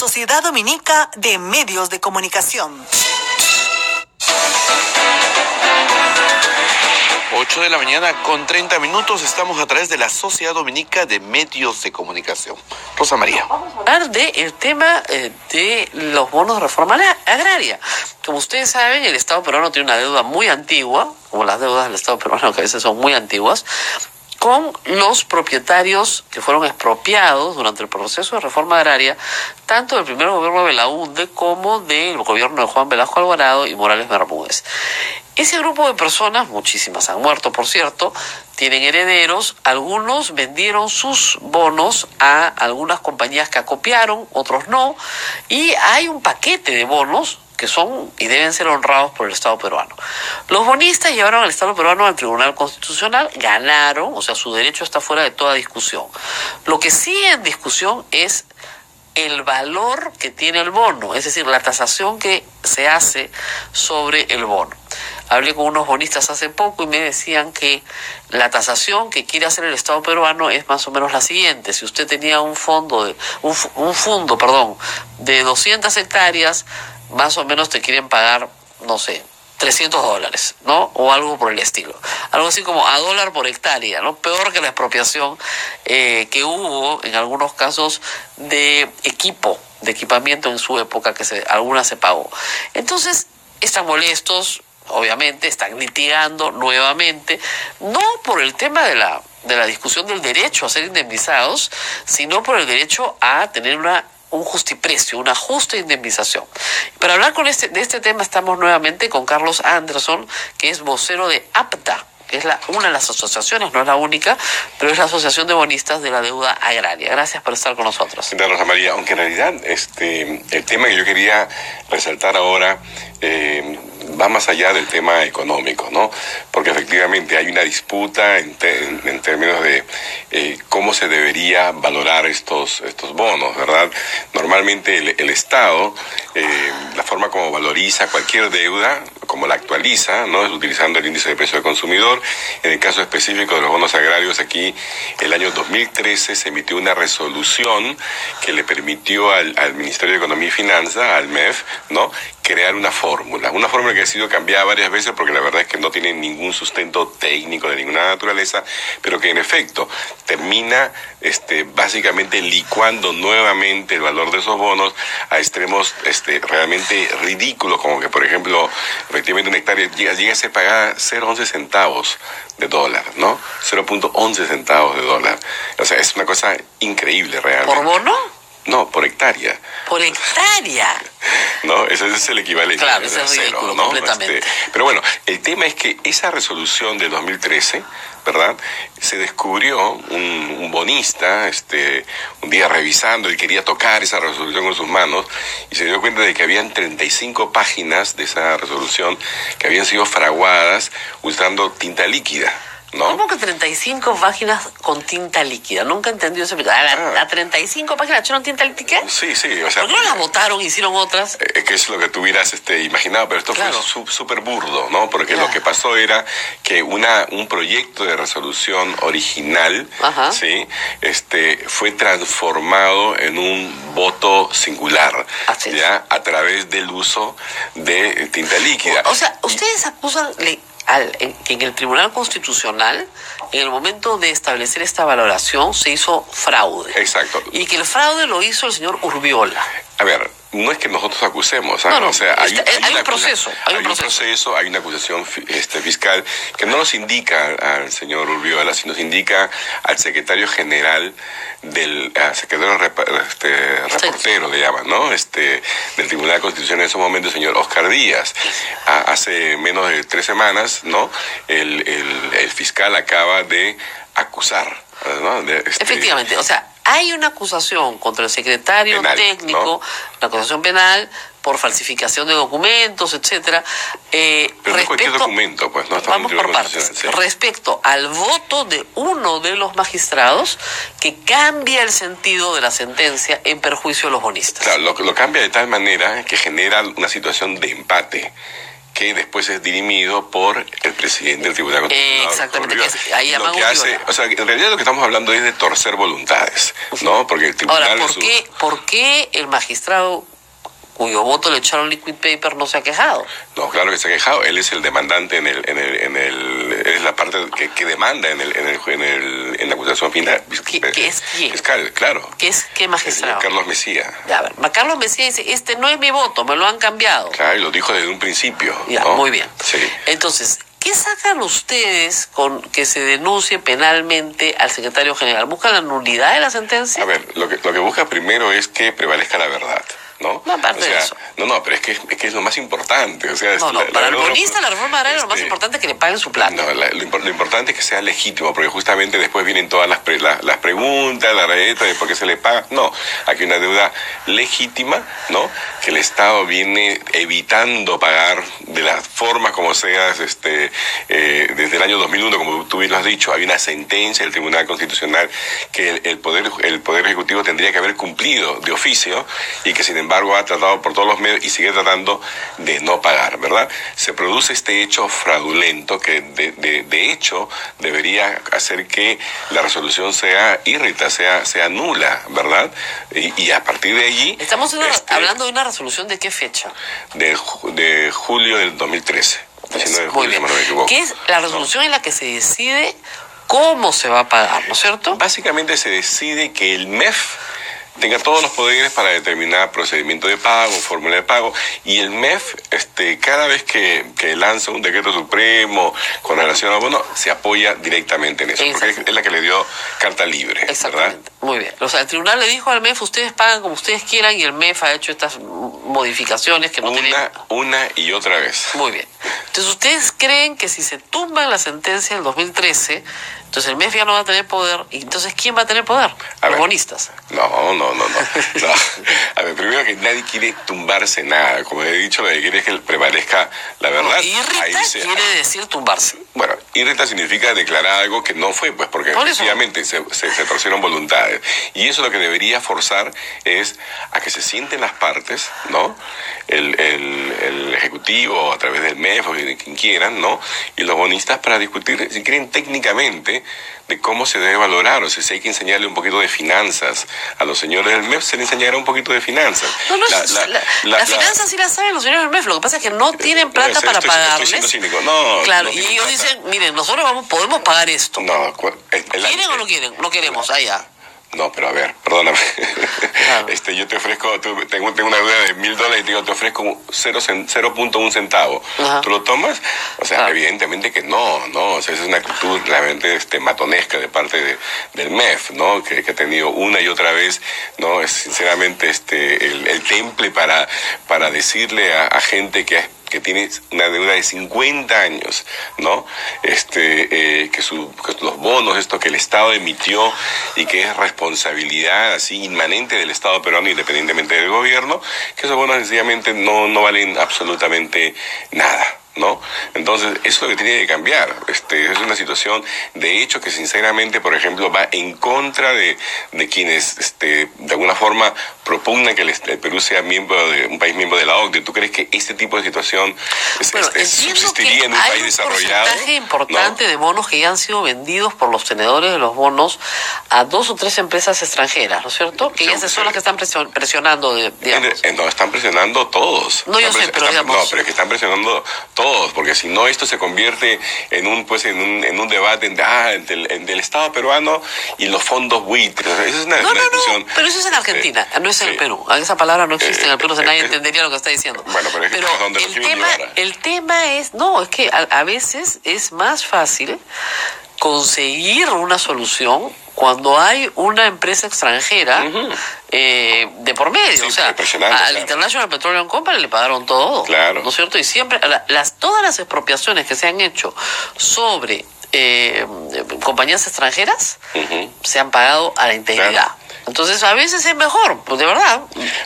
Sociedad Dominica de Medios de Comunicación. 8 de la mañana con 30 minutos, estamos a través de la Sociedad Dominica de Medios de Comunicación. Rosa María. Vamos a hablar del tema de los bonos de reforma agraria. Como ustedes saben, el Estado peruano tiene una deuda muy antigua, como las deudas del Estado peruano que a veces son muy antiguas, con los propietarios que fueron expropiados durante el proceso de reforma agraria, tanto del primer gobierno de Belaúnde como del gobierno de Juan Velasco Alvarado y Morales Bermúdez. Ese grupo de personas, muchísimas han muerto por cierto, tienen herederos, algunos vendieron sus bonos a algunas compañías que acopiaron, otros no, y hay un paquete de bonos que son y deben ser honrados por el Estado peruano. Los bonistas llevaron al Estado peruano al Tribunal Constitucional, ganaron, o sea, su derecho está fuera de toda discusión. Lo que sigue en discusión es el valor que tiene el bono, es decir, la tasación que se hace sobre el bono. Hablé con unos bonistas hace poco y me decían que la tasación que quiere hacer el Estado peruano es más o menos la siguiente. Si usted tenía un fondo de 200 hectáreas, más o menos te quieren pagar, no sé, $300, ¿no? O algo por el estilo. Algo así como a $1 por hectárea, ¿no? Peor que la expropiación que hubo en algunos casos de equipamiento en su época, que alguna se pagó. Entonces, están molestos, obviamente, están litigando nuevamente, no por el tema de la discusión del derecho a ser indemnizados, sino por el derecho a tener un justiprecio, una justa indemnización. Para hablar de este tema estamos nuevamente con Carlos Anderson, que es vocero de APTA, que es una de las asociaciones, no es la única, pero es la Asociación de Bonistas de la Deuda Agraria. Gracias por estar con nosotros. ¿Qué tal, Rosa María? Aunque en realidad el tema que yo quería resaltar ahora va más allá del tema económico, ¿no? Porque efectivamente hay una disputa en términos de cómo se debería valorar estos bonos, ¿verdad? Normalmente el Estado, la forma como valoriza cualquier deuda, como la actualiza, ¿no? Es utilizando el índice de precio del consumidor. En el caso específico de los bonos agrarios, aquí el año 2013 se emitió una resolución que le permitió al Ministerio de Economía y Finanzas, al MEF, ¿no?, crear una fórmula que ha sido cambiada varias veces porque la verdad es que no tiene ningún sustento técnico de ninguna naturaleza, pero que en efecto termina básicamente licuando nuevamente el valor de esos bonos a extremos realmente ridículos, como que por ejemplo efectivamente una hectárea llega a ser pagada 0.11 centavos de dólar, ¿no? 0.11 centavos de dólar. O sea, es una cosa increíble realmente. ¿Por bono? No, por hectárea. ¿Por hectárea? No, ese es el equivalente. Claro, eso es ridículo, ¿no? Completamente. Pero bueno, el tema es que esa resolución del 2013, ¿verdad?, se descubrió un bonista, un día revisando y quería tocar esa resolución con sus manos y se dio cuenta de que habían 35 páginas de esa resolución que habían sido fraguadas usando tinta líquida, ¿no? ¿Cómo que 35 páginas con tinta líquida? Nunca entendí eso. ¿A 35 páginas echaron tinta líquida? Sí, o sea... ¿Por qué no las botaron y hicieron otras? Que es lo que tú hubieras imaginado, pero esto claro. Fue súper burdo, ¿no? Porque claro, lo que pasó era que un proyecto de resolución original, ¿sí?, fue transformado en un voto singular, ¿ya?, a través del uso de tinta líquida. O sea, ustedes acusan que en el Tribunal Constitucional, en el momento de establecer esta valoración, se hizo fraude. Exacto. Y que el fraude lo hizo el señor Urbiola. A ver, no es que nosotros acusemos, No, o sea, hay un proceso. Hay una acusación fiscal que no nos indica al señor Urbiola, sino nos indica al secretario general del secretario reportero, le llaman, ¿no? Del Tribunal Constitucional en ese momento, el señor Oscar Díaz. Hace menos de 3 semanas, ¿no?, el fiscal acaba de acusar, ¿no? Efectivamente, o sea, hay una acusación contra el secretario penal, técnico, ¿no?, una acusación penal por falsificación de documentos, etcétera. Pero no cualquier documento, pues, no. Vamos por partes. Sí. Respecto al voto de uno de los magistrados que cambia el sentido de la sentencia en perjuicio de los bonistas. Claro, lo cambia de tal manera que genera una situación de empate, que después es dirimido por el presidente del Tribunal Constitucional. Exactamente, ahí lo llaman que hace, Urdiola. o sea, en realidad lo que estamos hablando es de torcer voluntades, ¿no? Porque el tribunal... Ahora, ¿por qué el magistrado cuyo voto le echaron liquid paper no se ha quejado? No, claro que se ha quejado. Él es el demandante él es la parte que demanda en la acusación final. ¿Qué es quién? Fiscal, claro. ¿Qué El magistrado? señor Carlos Mesía. Ya, a ver, Carlos Mesía dice, este no es mi voto, me lo han cambiado. Claro, y lo dijo desde un principio. Ya, ¿no? muy bien. Sí. Entonces, ¿qué sacan ustedes con que se denuncie penalmente al secretario general? ¿Buscan la nulidad de la sentencia? A ver, lo que busca primero es que prevalezca la verdad, ¿no? No, aparte o sea, de eso. No, pero es que es lo más importante. O sea, No, para el verdad, bonista la reforma agraria lo más importante es que le paguen su plata. No, lo importante es que sea legítimo, porque justamente después vienen todas las preguntas, la reta de por qué se le paga. No, aquí hay una deuda legítima, ¿no? Que el Estado viene evitando pagar de la forma como sea, desde el año 2001, como tú bien lo has dicho, hay una sentencia del Tribunal Constitucional que el Poder Ejecutivo tendría que haber cumplido de oficio y que sin embargo ha tratado por todos los medios y sigue tratando de no pagar, ¿verdad? Se produce este hecho fraudulento que de hecho debería hacer que la resolución sea irrita, sea nula, ¿verdad? Y a partir de allí... Estamos hablando de una resolución de qué fecha. De julio del 2013. 19 de Muy julio, bien. si no me equivoco. ¿Qué es la resolución en la que se decide cómo se va a pagar, ¿no es cierto? Básicamente se decide que el MEF tenga todos los poderes para determinar procedimiento de pago, fórmula de pago, y el MEF, cada vez que lanza un decreto supremo con relación a bono, se apoya directamente en eso, porque es la que le dio carta libre, exactamente, ¿verdad? Muy bien. O sea, el tribunal le dijo al MEF, ustedes pagan como ustedes quieran, y el MEF ha hecho estas modificaciones que no tienen... Una y otra vez. Muy bien. Entonces, ¿ustedes creen que si se tumba la sentencia del 2013, entonces el MEF ya no va a tener poder? ¿Y entonces quién va a tener poder? Los bonistas. No. A ver, primero que nadie quiere tumbarse nada. Como he dicho, lo que quiere es que prevalezca la verdad. Irrita quiere decir tumbarse. Bueno, irrita significa declarar algo que no fue, pues porque efectivamente se torcieron voluntades. Y eso lo que debería forzar es a que se sienten las partes, ¿no? El Ejecutivo, a través del MEF, o de quien quieran, ¿no? Y los bonistas para discutir, si quieren, técnicamente, de cómo se debe valorar. O sea, si hay que enseñarle un poquito de finanzas a los señores del MEF, se les enseñará un poquito de finanzas. No, las finanzas sí las saben los señores del MEF, lo que pasa es que no tienen plata para pagarles. Estoy siendo cínico. No, claro, no y tienen ellos plata. dicen, miren, nosotros podemos pagar esto. No, ¿Quieren o no quieren? No queremos, allá. No, pero a ver, perdóname. Claro. Yo te ofrezco, tengo una deuda de $1,000 y te ofrezco 0.1 centavo. Ajá. ¿Tú lo tomas? O sea, evidentemente que no. O sea, esa es una actitud realmente matonesca de parte del MEF, ¿no? Que ha tenido una y otra vez, ¿no? Es sinceramente el temple para decirle a gente que tiene una deuda de 50 años, ¿no? Que los bonos, esto que el Estado emitió y que es responsabilidad así inmanente del Estado peruano independientemente del gobierno, que esos bonos sencillamente no valen absolutamente nada, ¿no? Entonces, eso es lo que tiene que cambiar. Es una situación de hecho que sinceramente, por ejemplo, va en contra de quienes de alguna forma propugnan que el Perú sea un país miembro de la OCDE. ¿Tú crees que este tipo de situación subsistiría en un país desarrollado? Hay un porcentaje importante de bonos que ya han sido vendidos por los tenedores de los bonos a 2 o 3 empresas extranjeras, ¿no es cierto? Que ellas son las que están presionando, digamos. No, están presionando todos. No, yo sé, pero digamos... No, pero es que están presionando todos, porque si no esto se convierte en un debate entre el Estado peruano y los fondos buitres. Esa es una discusión. Pero eso es en Argentina, no es en el Perú. Esa palabra no existe en el Perú, nadie entendería lo que está diciendo. Bueno, pero es que es donde el tema es, es que a veces es más fácil conseguir una solución cuando hay una empresa extranjera de por medio. Sí, o sea, al International Petroleum Company le pagaron todo, claro, ¿no es cierto? Y siempre todas las expropiaciones que se han hecho sobre compañías extranjeras se han pagado a la integridad. Claro. Entonces, a veces es mejor, pues de verdad.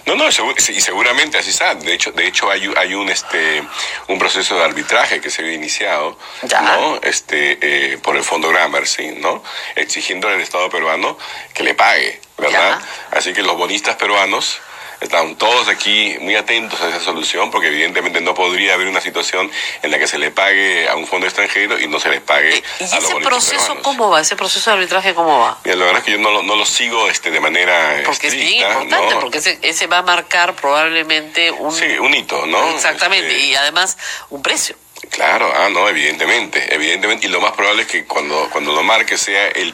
No, y seguramente así está. De hecho hay un proceso de arbitraje que se había iniciado, ¿no? Por el Fondo Gramercy, ¿no? Exigiendo al Estado peruano que le pague, ¿verdad? Así que los bonistas peruanos Están todos aquí muy atentos a esa solución, porque evidentemente no podría haber una situación en la que se le pague a un fondo extranjero y no se les pague ¿Y a los ese bonitos proceso peruanos. cómo va? ¿Ese proceso de arbitraje cómo va? Mira, la verdad es que yo no lo sigo de manera Porque es bien estricta, importante, ¿no? porque ese va a marcar probablemente un... Sí, un hito, ¿no? Exactamente, y además un precio. Claro, no, evidentemente, y lo más probable es que cuando lo marque sea el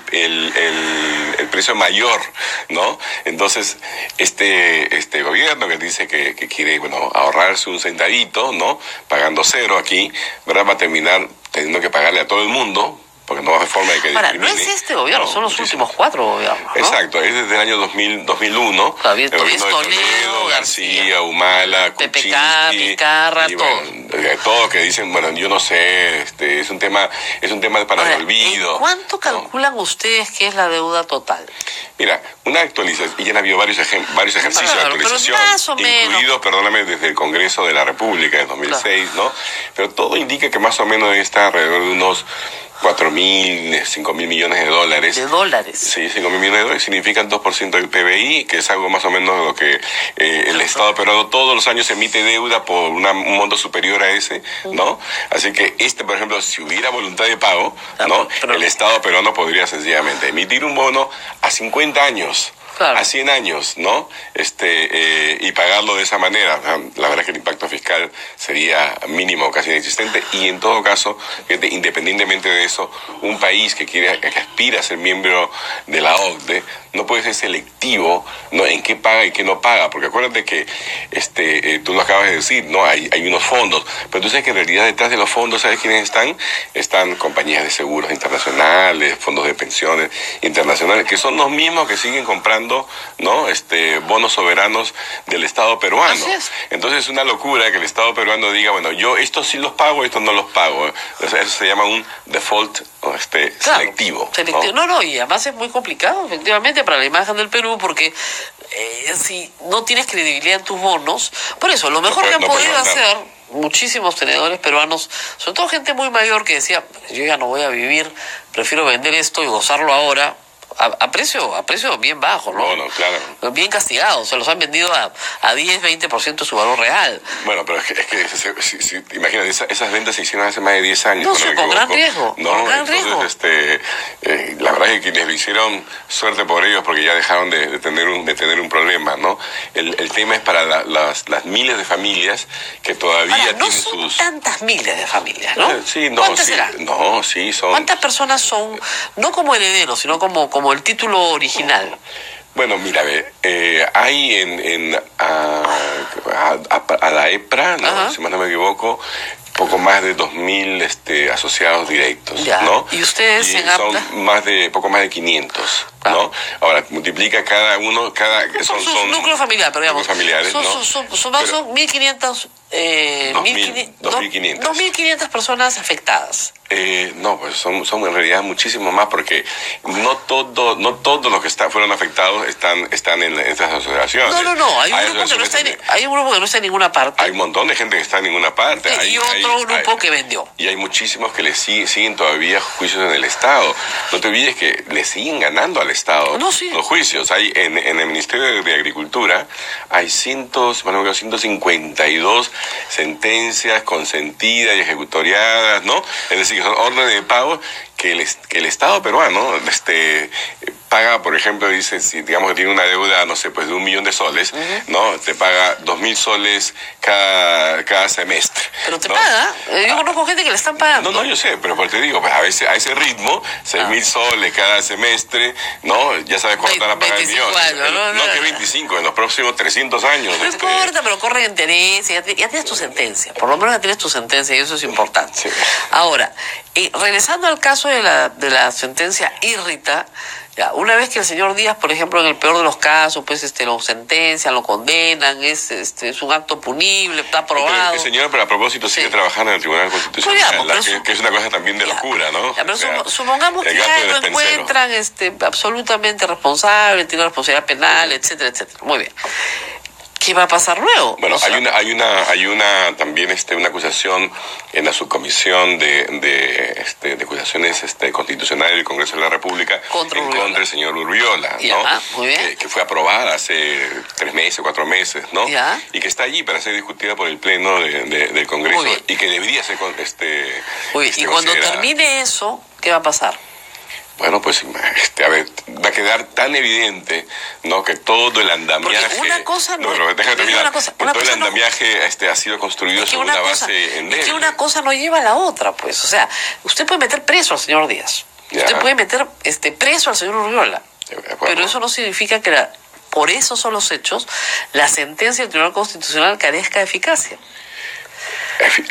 precio mayor, ¿no? Entonces, este gobierno que dice que quiere, bueno, ahorrarse un centavito, ¿no? Pagando cero aquí, ¿verdad? Va a terminar teniendo que pagarle a todo el mundo, porque no va a haber forma de que Ahora, no discrimine. es este gobierno, No, son los muchísimo. últimos 4 gobiernos, ¿no? Exacto, es desde el año 2001. Todavía el gobierno de Toledo, García, Humala, PPK, Kuczynski, Vizcarra, y bueno, todos que dicen, bueno, yo no sé, es un tema para Ahora, el olvido. ¿cuánto ¿no? calculan ustedes que es la deuda total? Mira, una actualización, y ya han habido varios ejercicios de Claro, pero actualización, más o menos. incluidos, perdóname, desde el Congreso de la República en 2006, ¿no? Pero todo indica que más o menos está alrededor de unos 4.000, 5.000 millones de dólares. De dólares. Sí, 5.000 millones de dólares significan 2% del PBI, que es algo más o menos de lo que el Estado peruano todos los años emite deuda por un monto superior a ese, ¿no? Así que por ejemplo, si hubiera voluntad de pago, ¿no? Pero- El Estado peruano podría sencillamente emitir un bono a 50 años. Claro. A 100 años, ¿no? Y pagarlo de esa manera. La verdad es que el impacto fiscal sería mínimo, casi inexistente. Y en todo caso, fíjate, independientemente de eso, un país que aspira a ser miembro de la OCDE no puede ser selectivo, ¿no? En qué paga y qué no paga. Porque acuérdate que tú lo acabas de decir, ¿no? Hay unos fondos. Pero tú sabes que en realidad detrás de los fondos, ¿sabes quiénes están? Están compañías de seguros internacionales, fondos de pensiones internacionales, que son los mismos que siguen comprando, ¿no? Bonos soberanos del Estado peruano. Así es. Entonces es una locura que el Estado peruano diga, bueno, yo estos sí los pago, estos no los pago. O sea, eso se llama un default, ¿no? Claro, selectivo. ¿no? No, y además es muy complicado, efectivamente, para la imagen del Perú, porque si no tienes credibilidad en tus bonos, por eso, lo mejor que han no puede podido levantar. hacer muchísimos tenedores peruanos, sobre todo gente muy mayor que decía, yo ya no voy a vivir, prefiero vender esto y gozarlo ahora, a precio bien bajo, ¿no? Bueno, claro. Bien castigados, se los han vendido a 10, 20% de su valor real. Bueno, pero es que imagínate, esas ventas se hicieron hace más de 10 años. No, si sí, me con gran equivoco. riesgo, ¿No? con gran Entonces, riesgo. la verdad es que quienes lo hicieron, suerte por ellos, porque ya dejaron de tener un problema, ¿no? El tema es para las miles de familias que todavía Ahora, no tienen son sus... tantas miles de familias, ¿no? Sí, no, ¿Cuántas sí, serán? no, sí, son... ¿Cuántas personas son, no como herederos, sino como el título original? Bueno, mira, hay a la EPRA, ¿no? Ajá. Si más no me equivoco, poco más de 2.000 asociados directos, Ya. ¿no? ¿Y ustedes en son APRA? poco más de 500, Ah. ¿no? Ahora, multiplica cada uno, Por su núcleo familiar, pero digamos, núcleos familiares, son, ¿no? son 1.500... 2.500. 2.500 personas afectadas. No, pues son en realidad muchísimos más, porque no todos los que fueron afectados están en estas asociaciones. No, hay un grupo que no asociaciones está hay un grupo que no está en ninguna parte. hay un montón de gente que está en ninguna parte. Y otro grupo que vendió. Y hay muchísimos que le siguen todavía juicios en el Estado. No te olvides que le siguen ganando al Estado No, sí. los juicios. Hay en el Ministerio de Agricultura hay 152 sentencias consentidas y ejecutoriadas, ¿no? Es decir, que son órdenes de pago que el Estado peruano paga, por ejemplo, dice, si digamos que tiene una deuda, no sé, pues de 1 millón de soles, ¿no? Te paga 2.000 soles cada semestre. Pero te ¿no? paga. Yo conozco gente que le están pagando. No, yo sé, pero te digo, pues a ese ritmo, 6.000 soles cada semestre, ¿no? Ya sabes cuánto van a pagar el 25 millón. años, ¿no? Que 25, en los próximos 300 años. No importa, pero corren interés, ya tienes tu sentencia. Por lo menos ya tienes tu sentencia y eso es importante. Sí. Ahora, regresando al caso de la sentencia Irrita, ya, una vez que el señor Díaz, por ejemplo, en el peor de los casos, pues lo sentencian, lo condenan, es un acto punible, está Pero aprobado. el señor, pero a propósito, sigue Sí. trabajando en el Tribunal Constitucional, Pues digamos, pero que es una cosa también de Ya. locura, ¿no? Ya, pero O sea, supongamos que el gato ya del lo despensero. encuentran absolutamente responsable, tiene responsabilidad penal, etcétera, etcétera. Muy bien. ¿qué va a pasar luego? Bueno, O sea, hay una también una acusación en la subcomisión de acusaciones constitucionales del Congreso de la República Contra en Urriola. contra del señor Urriola, Ya, ¿no? muy bien. Que fue aprobada hace 3 meses, 4 meses, ¿no? Ya. Y que está allí para ser discutida por el Pleno del Congreso Muy bien. y que debería ser muy bien. Y cuando considerada. termine eso, ¿qué va a pasar? Bueno, pues a ver, va a quedar tan evidente, ¿no? Que todo el andamiaje... Porque una cosa no- pero déjame pero terminar. una cosa- Que una todo el cosa no- andamiaje ha sido construido sobre una base endeble. es que una cosa no lleva a la otra, pues. O sea, usted puede meter preso al señor Díaz. Ya. Usted puede meter preso al señor Urriola. De acuerdo. Pero eso no significa que por esos son los hechos, la sentencia del Tribunal Constitucional carezca de eficacia.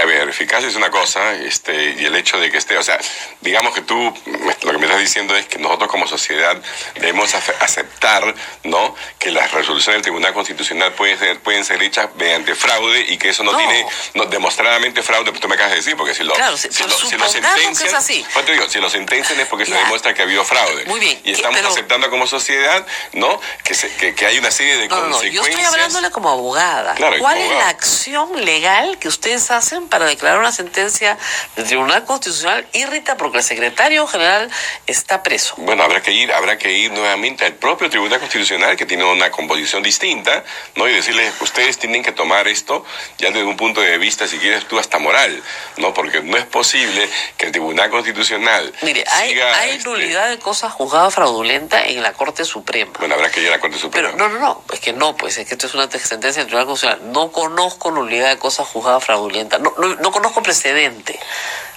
A ver, eficacia es una cosa, y el hecho de que esté, o sea, digamos que tú, lo que me estás diciendo es que nosotros como sociedad debemos aceptar, ¿no? Que las resoluciones del Tribunal Constitucional pueden ser hechas mediante fraude y que eso no tiene demostradamente fraude, pues tú me acabas de decir, porque si lo supongamos que es así. pues te digo, si lo sentencian es porque se Ya. demuestra que ha habido fraude. Muy bien, Y estamos aceptando como sociedad, ¿no? Que hay una serie de No, consecuencias. yo estoy hablándole como abogada. Claro, ¿Cuál como es abogada. la acción legal que ustedes hacen para declarar una sentencia del Tribunal Constitucional irrita porque el secretario general está preso? Bueno, habrá que ir nuevamente al propio Tribunal Constitucional, que tiene una composición distinta, ¿no? Y decirles, ustedes tienen que tomar esto ya desde un punto de vista, si quieres tú, hasta moral, ¿no? Porque no es posible que el Tribunal Constitucional Mire, hay nulidad de cosa juzgada fraudulenta en la Corte Suprema. Bueno, habrá que ir a la Corte Suprema. Pero no, es que esto es una sentencia del Tribunal Constitucional. No conozco nulidad de cosa juzgada fraudulenta. No conozco precedente.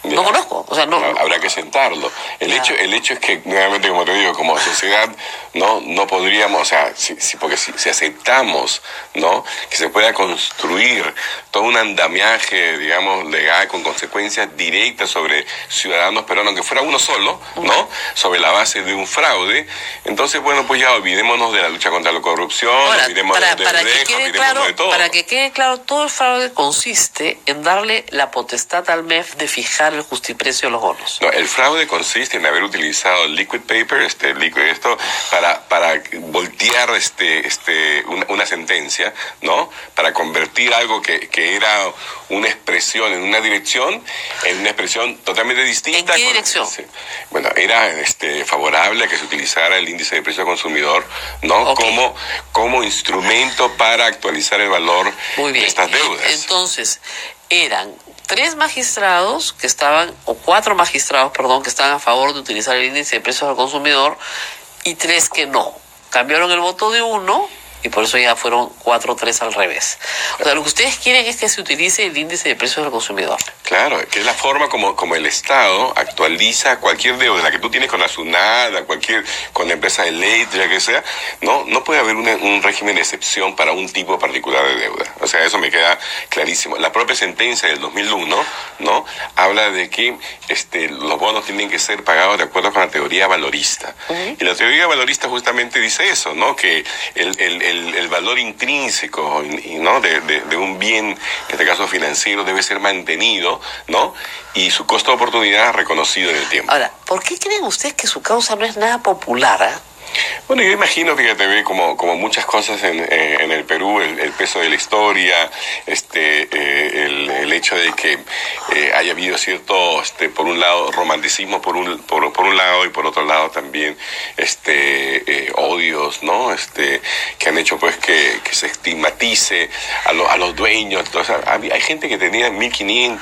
Ya. No conozco. O sea, no. Habrá que sentarlo. El Ya. hecho es que, nuevamente, como te digo, como sociedad, no podríamos, o sea, porque si aceptamos, ¿no? Que se pueda construir todo un andamiaje, digamos, legal con consecuencias directas sobre ciudadanos peruanos, aunque fuera uno solo, ¿no? Sobre la base de un fraude, entonces, bueno, pues ya olvidémonos de la lucha contra la corrupción, Ahora, olvidémonos para del que DEC, quede olvidémonos claro, de todo. para que quede claro, todo el fraude consiste en darle la potestad al MEF de fijar el justiprecio de los bonos. No, el fraude consiste en haber utilizado liquid paper, esto, para voltear una sentencia, ¿no? Para convertir algo que era una expresión en una dirección, en una expresión totalmente distinta. ¿En qué dirección? Sí. Bueno, era favorable a que se utilizara el índice de precio al consumidor, ¿no? Ok. Como instrumento para actualizar el valor Muy bien. de estas deudas. Entonces, eran 3 magistrados que estaban, o 4 magistrados, perdón, que estaban a favor de utilizar el índice de precios al consumidor y 3 que no. Cambiaron el voto de uno y por eso ya fueron 4-3 al revés. O sea, lo que ustedes quieren es que se utilice el índice de precios al consumidor. Claro, que es la forma como el Estado actualiza cualquier deuda, la que tú tienes con la SUNAT, con la empresa eléctrica, que sea, no puede haber un régimen de excepción para un tipo particular de deuda. O sea, eso me queda clarísimo. La propia sentencia del 2001, ¿no? Habla de que los bonos tienen que ser pagados de acuerdo con la teoría valorista. Y la teoría valorista justamente dice eso, ¿no? Que el valor intrínseco, ¿no? de un bien, en este caso financiero, debe ser mantenido, ¿no? Y su costo de oportunidad reconocido en el tiempo. Ahora, ¿por qué creen ustedes que su causa no es nada popular? Bueno, yo imagino, fíjate, como muchas cosas en el Perú, el peso de la historia, el hecho de que haya habido cierto, por un lado, romanticismo por un lado, y por otro lado también odios, ¿no? Que han hecho pues que se estigmatice a los dueños. O sea, hay gente que tenía 1.500,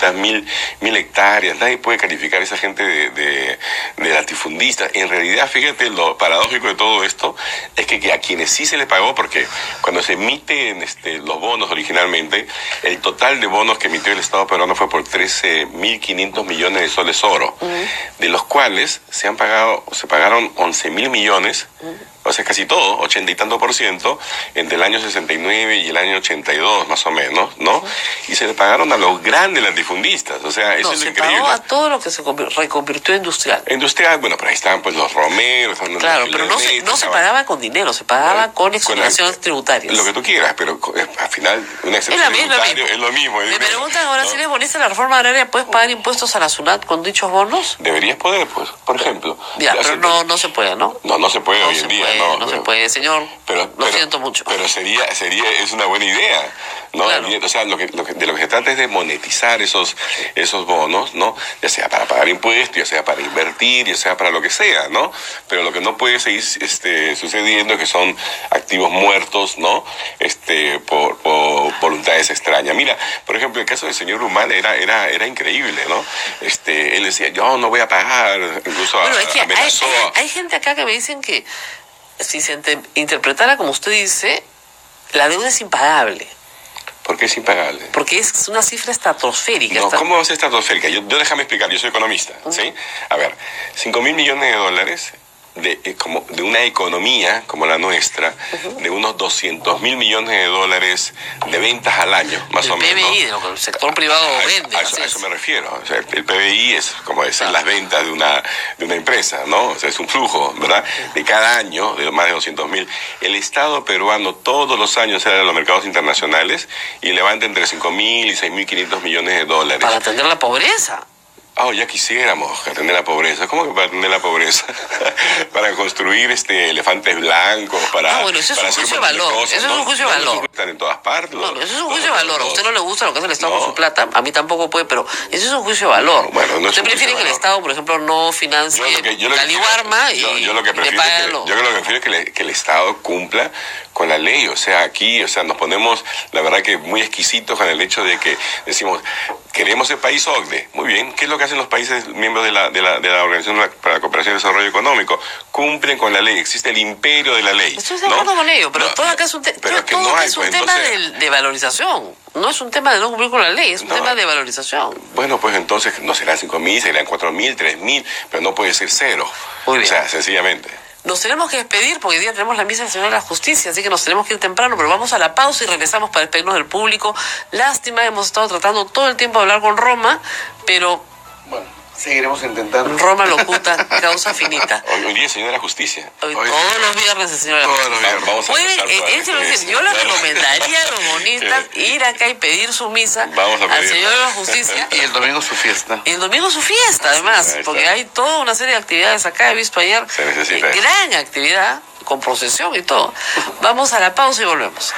1.000 hectáreas. Nadie puede calificar a esa gente de latifundistas. En realidad, fíjate, lo paradójico de todo esto es que a quienes sí se les pagó, porque cuando se emiten los bonos originalmente, el total de bonos que emitió el Estado peruano fue por 13.500 millones de soles oro, de los cuales se pagaron 11.000 millones, o sea, casi todo, 80 y tanto %, entre el año 69 y el año 82, más o menos, ¿no? Y se le pagaron a los grandes latifundistas, o sea, eso es lo increíble. Pagó a todo lo que se reconvirtió en industrial. Industrial, bueno, pero ahí estaban pues los romeros. Claro, pero no se pagaba con dinero, se pagaba con exoneraciones tributarias. Lo que tú quieras, pero al final una excepción tributaria es lo mismo. Me preguntan ahora, si eres bonista la reforma agraria, ¿puedes pagar impuestos a la SUNAT con dichos bonos? Deberías poder, pues, por ejemplo. Ya, pero no se puede, ¿no? No se puede hoy en día. no se puede, señor. Lo siento mucho. Pero es una buena idea, ¿no? Claro. O sea, de lo que se trata es de monetizar esos bonos, ¿no? Ya sea para pagar impuestos, ya sea para invertir, ya sea para lo que sea, ¿no? Pero lo que no puede seguir sucediendo es que son activos muertos, ¿no? Por voluntades extrañas. Mira, por ejemplo, el caso del señor Humala era increíble, ¿no? Él decía, yo no voy a pagar, incluso bueno, es que amenazó. hay gente acá que me dicen que si se interpretara como usted dice, la deuda es impagable. ¿Por qué es impagable? Porque es una cifra estratosférica. No, ¿cómo va a ser estratosférica? Yo déjame explicar, yo soy economista, ¿sí? A ver, 5.000 millones de dólares de una economía como la nuestra, de unos 200.000 millones de dólares de ventas al año, más o menos. El PBI, de lo que el sector privado vende. A eso me refiero. O sea, el PBI es como decir las ventas de una empresa, ¿no? O sea, es un flujo, ¿verdad? De cada año, de más de 200.000. El Estado peruano todos los años sale a los mercados internacionales y levanta entre 5.000 y 6.500 millones de dólares. Para atender la pobreza. Ya quisiéramos atender la pobreza. ¿Cómo que para atender la pobreza? Para construir elefantes blancos, bueno, eso es un juicio de valor. Eso es un juicio de valor. Están en todas partes. No, eso es un juicio de valor. A usted no le gusta lo que hace el Estado con su plata, a mí tampoco puede, pero eso es un juicio de valor. Bueno, no usted prefiere que el Estado, por ejemplo, no financie Caliwarma y le pague lo... Yo lo que prefiero es que el Estado cumpla con la ley. O sea, aquí, nos ponemos, la verdad que muy exquisitos con el hecho de que decimos, queremos el país OCDE. Muy bien, ¿qué es lo que hacen los países miembros de la Organización para la Cooperación y Desarrollo Económico? Cumplen con la ley, existe el imperio de la ley. Estoy de acuerdo con ello, pero todo acá es un, tema de valorización. No es un tema de no cumplir con la ley, es un tema de valorización. Bueno, pues entonces no serán 5.000, serán 4.000, 3.000, pero no puede ser 0. Muy bien. O sea, sencillamente. Nos tenemos que despedir porque hoy día tenemos la Misa Nacional de la Justicia, así que nos tenemos que ir temprano, pero vamos a la pausa y regresamos para despedirnos del público. Lástima, hemos estado tratando todo el tiempo de hablar con Roma, pero... Bueno, seguiremos intentando. Roma locuta, causa finita. Hoy día el Señor de la Justicia. Todos los viernes el Señor de la Justicia. Vamos a yo le recomendaría a los monistas ir acá y pedir su misa al Señor de la Justicia. Y el domingo su fiesta. Y el domingo su fiesta, además, porque hay toda una serie de actividades acá. He visto ayer gran actividad, con procesión y todo. Vamos a la pausa y volvemos.